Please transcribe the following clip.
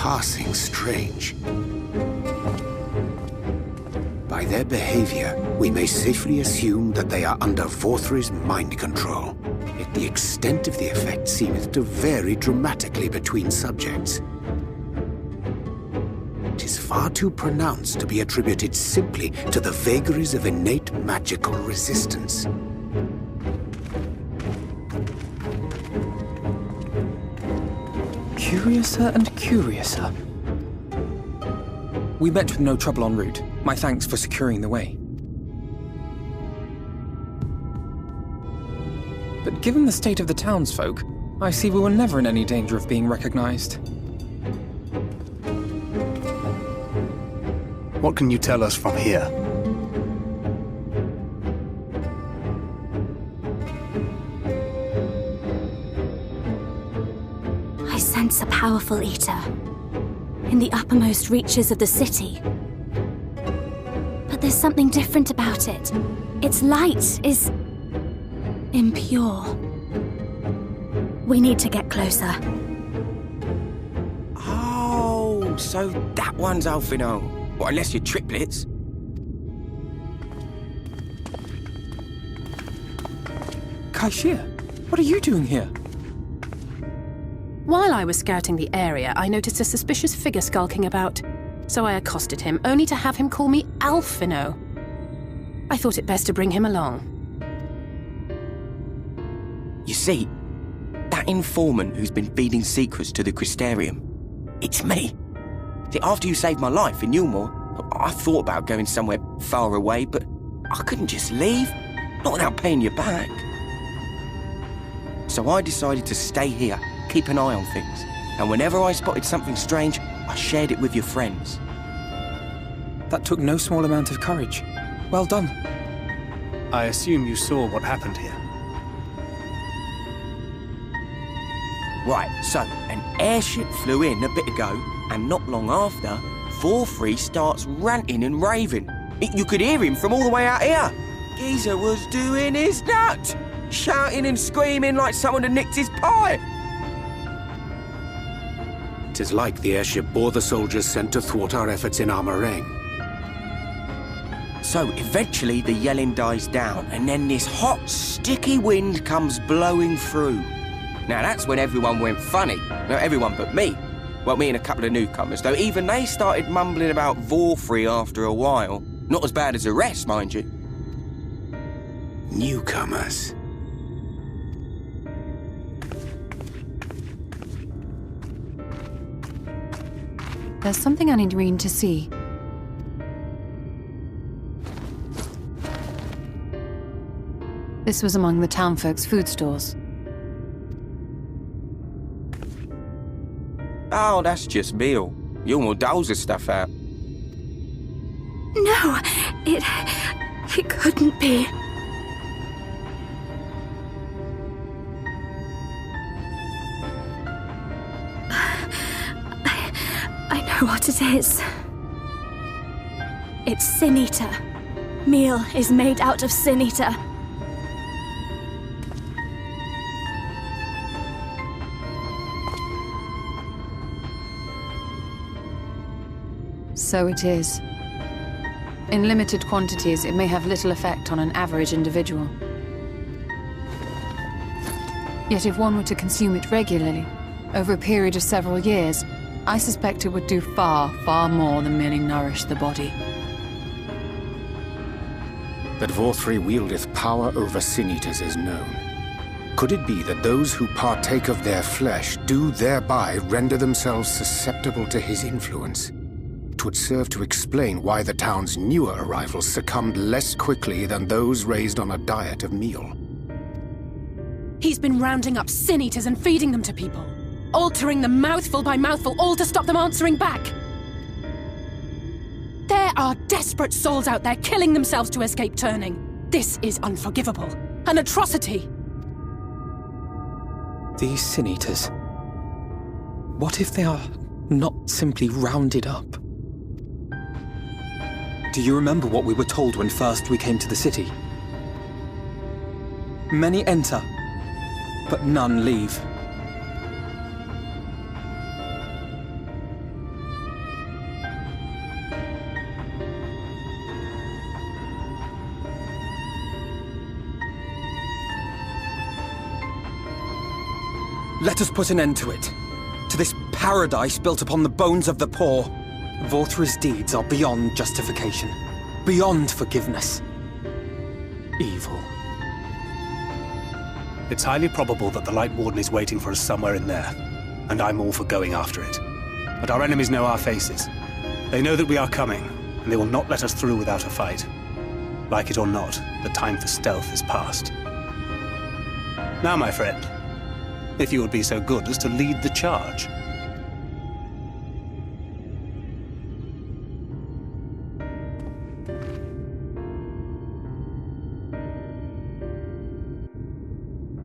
passing strange. By their behavior, we may safely assume that they are under Vorthri's mind control. Yet the extent of the effect seemeth to vary dramatically between subjects. It is far too pronounced to be attributed simply to the vagaries of innate magical resistance. Curiouser and curiouser. We met with no trouble en route. My thanks for securing the way. But given the state of the townsfolk, I see we were never in any danger of being recognized. What can you tell us from here? I sense a powerful eater in the uppermost reaches of the city. But there's something different about it. Its light is impure. We need to get closer. Oh, so that one's Alphino. Well, unless you're triplets. Kaishir, what are you doing here? While I was scouting the area, I noticed a suspicious figure skulking about. So I accosted him, only to have him call me Alphino. I thought it best to bring him along. You see, that informant who's been feeding secrets to the Crystarium, it's me. See, after you saved my life in Yulmore, I thought about going somewhere far away, but I couldn't just leave, not without paying you back. So I decided to stay here, keep an eye on things, and whenever I spotted something strange, I shared it with your friends. That took no small amount of courage. Well done. I assume you saw what happened here. Right, so an airship flew in a bit ago, and not long after, Vorthri starts ranting and raving. You could hear him from all the way out here. Geezer was doing his nut, shouting and screaming like someone had nicked his pie. 'Tis like the airship bore the soldiers sent to thwart our efforts in Armorang. So eventually the yelling dies down, and then this hot, sticky wind comes blowing through. Now that's when everyone went funny. No, everyone but me. Well, me and a couple of newcomers, though even they started mumbling about Vorthri after a while. Not as bad as the rest, mind you. Newcomers. There's something I need Reen to see. This was among the townfolk's food stores. Oh, that's just Meol. Yulmore doles the stuff out. No, it couldn't be. I know what it is. It's Sin Eater. Meol is made out of Sin Eater. So it is. In limited quantities, it may have little effect on an average individual. Yet if one were to consume it regularly, over a period of several years, I suspect it would do far, far more than merely nourish the body. That Vorthri wieldeth power over Sin-Eaters is known. Could it be that those who partake of their flesh do thereby render themselves susceptible to his influence? It would serve to explain why the town's newer arrivals succumbed less quickly than those raised on a diet of meal. He's been rounding up Sin Eaters and feeding them to people, altering them mouthful by mouthful, all to stop them answering back. There are desperate souls out there killing themselves to escape turning. This is unforgivable. An atrocity. These Sin-Eaters. What if they are not simply rounded up? Do you remember what we were told when first we came to the city? Many enter, but none leave. Let us put an end to it. To this paradise built upon the bones of the poor. Vorthra's deeds are beyond justification. Beyond forgiveness. Evil. It's highly probable that the Light Warden is waiting for us somewhere in there, and I'm all for going after it. But our enemies know our faces. They know that we are coming, and they will not let us through without a fight. Like it or not, the time for stealth is past. Now, my friend, if you would be so good as to lead the charge.